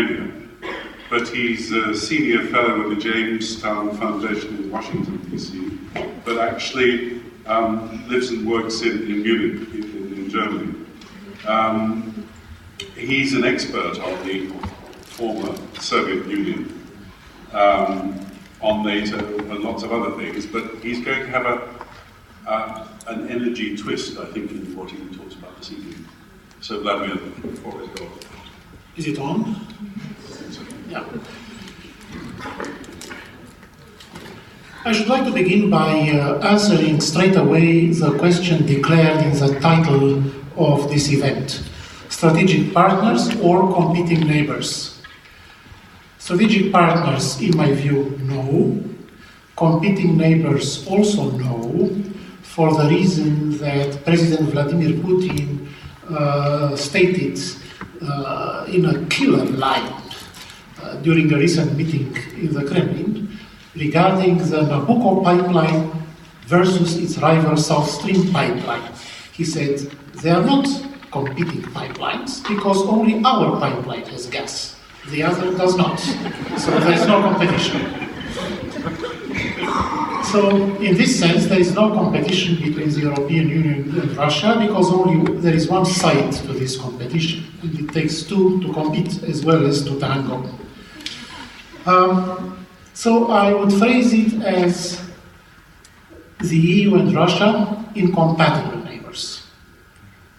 Lithuania, but he's a senior fellow of the Jamestown Foundation in Washington, D.C., but actually lives and works in Munich, in Germany. He's an expert on the former Soviet Union, on NATO and lots of other things, but he's going to have an energy twist, I think, in what he talks about this evening. So Vladimir, the floor is yours. Is it on? Yeah. I should like to begin by answering straight away the question declared in the title of this event: strategic partners or competing neighbors? Strategic partners, in my view, no. Competing neighbors also no, for the reason that President Vladimir Putin stated in a killer line during a recent meeting in the Kremlin regarding the Nabucco pipeline versus its rival South Stream pipeline. He said, they are not competing pipelines because only our pipeline has gas. The other does not. So there is no competition. So in this sense, there is no competition between the European Union and Russia because only there is one side to this competition. And it takes two to compete as well as to tango. So I would phrase it as the EU and Russia incompatible neighbors.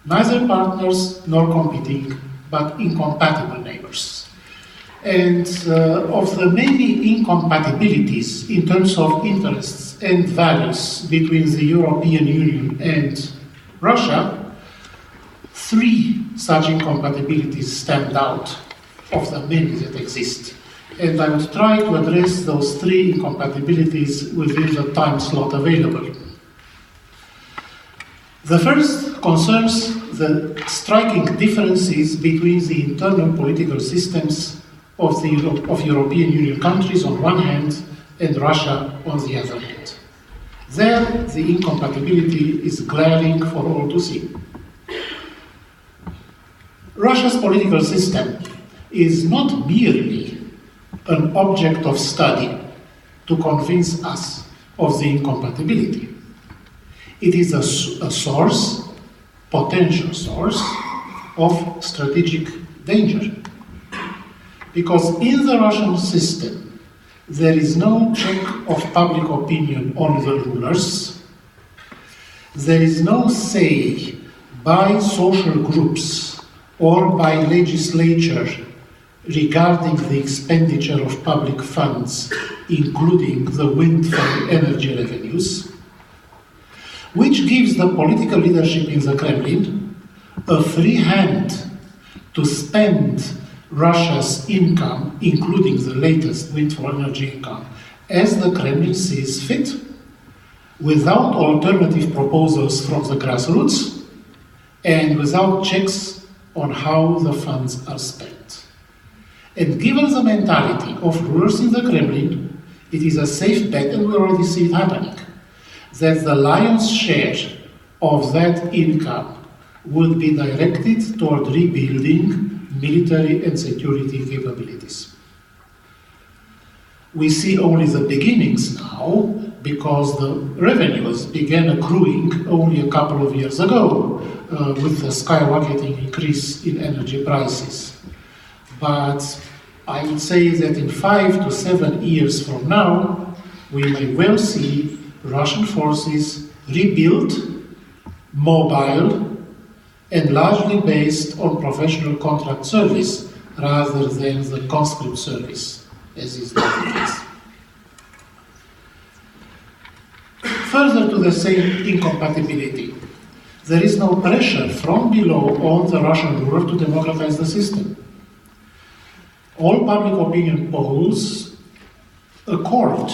Neither partners nor competing, but incompatible neighbors. And of the many incompatibilities in terms of interests and values between the European Union and Russia, three such incompatibilities stand out of the many that exist. And I would try to address those three incompatibilities within the time slot available. The first concerns the striking differences between the internal political systems of European Union countries on one hand and Russia on the other hand. There, the incompatibility is glaring for all to see. Russia's political system is not merely an object of study to convince us of the incompatibility. It is a source, potential source, of strategic danger. Because in the Russian system, there is no check of public opinion on the rulers. There is no say by social groups or by legislature regarding the expenditure of public funds, including the windfall energy revenues, which gives the political leadership in the Kremlin a free hand to spend Russia's income, including the latest windfall energy income, as the Kremlin sees fit, without alternative proposals from the grassroots, and without checks on how the funds are spent. And given the mentality of rulers in the Kremlin, it is a safe bet, and we already see it happening, that the lion's share of that income would be directed toward rebuilding military and security capabilities. We see only the beginnings now, because the revenues began accruing only a couple of years ago with the skyrocketing increase in energy prices. But I would say that in 5 to 7 years from now, we may well see Russian forces rebuilt, mobile, and largely based on professional contract service rather than the conscript service, as is now the case. Further to the same incompatibility, there is no pressure from below on the Russian ruler to democratize the system. All public opinion polls accord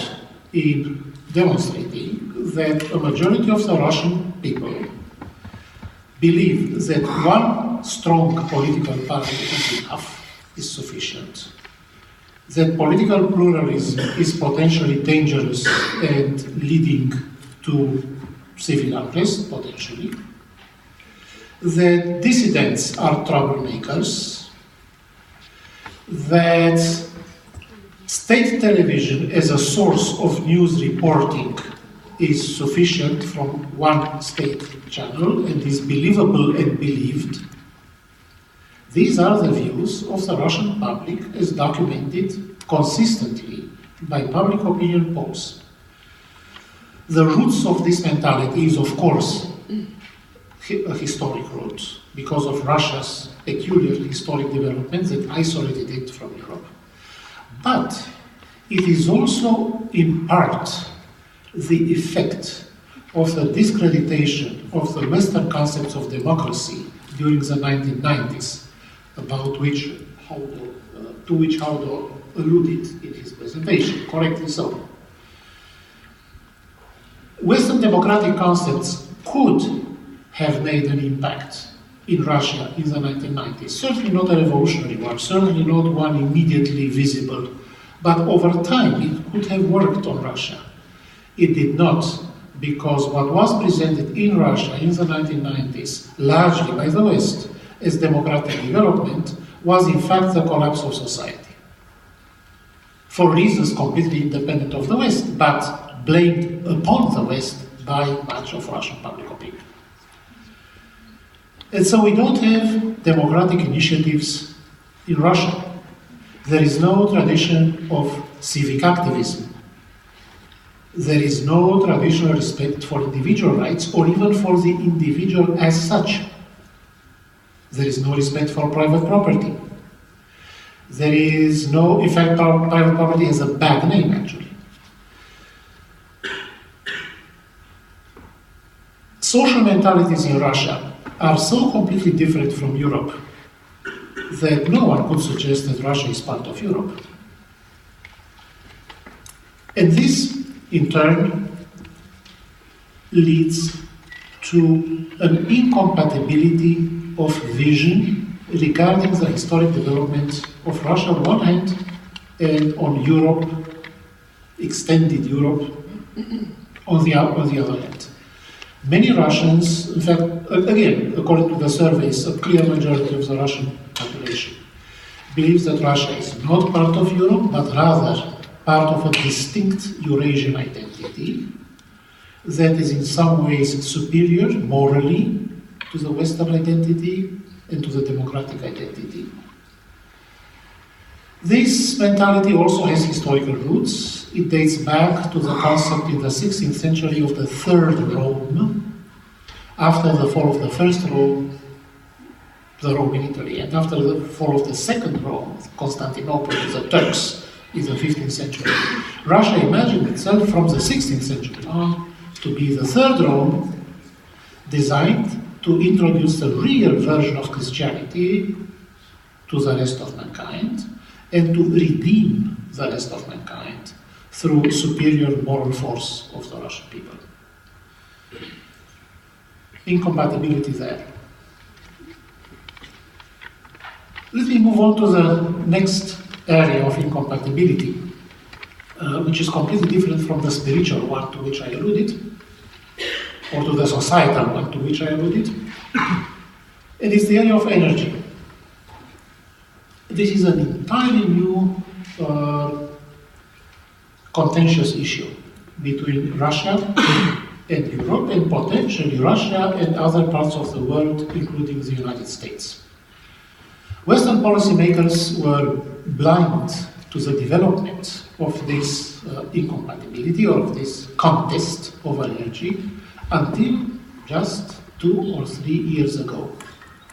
in demonstrating that a majority of the Russian people believe that one strong political party is enough, is sufficient, that political pluralism is potentially dangerous and leading to civil unrest, potentially, that dissidents are troublemakers, that state television as a source of news reporting is sufficient from one state channel and is believable and believed. These are the views of the Russian public as documented consistently by public opinion polls. The roots of this mentality is, of course, a historic root because of Russia's peculiar historic developments that isolated it from Europe. But it is also, in part, the effect of the discreditation of the Western concepts of democracy during the 1990s, to which Haudo alluded in his presentation, correctly so. Western democratic concepts could have made an impact in Russia in the 1990s. Certainly not a revolutionary one, certainly not one immediately visible, but over time it could have worked on Russia. It did not, because what was presented in Russia in the 1990s, largely by the West, as democratic development, was in fact the collapse of society. For reasons completely independent of the West, but blamed upon the West by much of Russian public opinion. And so we don't have democratic initiatives in Russia. There is no tradition of civic activism. There is no traditional respect for individual rights or even for the individual as such. There is no respect for private property. There is no, in fact, private property has a bad name, actually. Social mentalities in Russia are so completely different from Europe that no one could suggest that Russia is part of Europe. And this, in turn, leads to an incompatibility of vision regarding the historic development of Russia on one hand and on Europe, extended Europe, on the other hand. Many Russians, in fact, again, according to the surveys, a clear majority of the Russian population believes that Russia is not part of Europe, but rather part of a distinct Eurasian identity that is in some ways superior morally to the Western identity and to the democratic identity. This mentality also has historical roots. It dates back to the concept in the 16th century of the Third Rome, after the fall of the First Rome, the Rome in Italy, and after the fall of the Second Rome, Constantinople, the Turks, in the 15th century. Russia imagined itself from the 16th century on to be the Third Rome, designed to introduce the real version of Christianity to the rest of mankind and to redeem the rest of mankind through superior moral force of the Russian people. Incompatibility there. Let me move on to the next area of incompatibility, which is completely different from the spiritual one to which I alluded, or to the societal one to which I alluded. It is the area of energy. This is an entirely new contentious issue between Russia and Europe, and potentially Russia and other parts of the world, including the United States. Western policymakers were blind to the development of this incompatibility or of this contest over energy until just 2 or 3 years ago,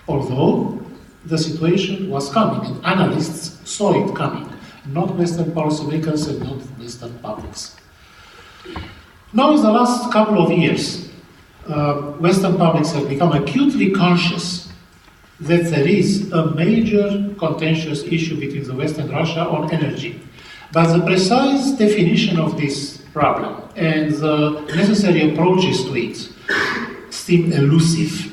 although the situation was coming and analysts saw it coming, not Western policymakers and not Western publics. Now in the last couple of years, Western publics have become acutely conscious that there is a major contentious issue between the West and Russia on energy. But the precise definition of this problem and the necessary approaches to it seem elusive.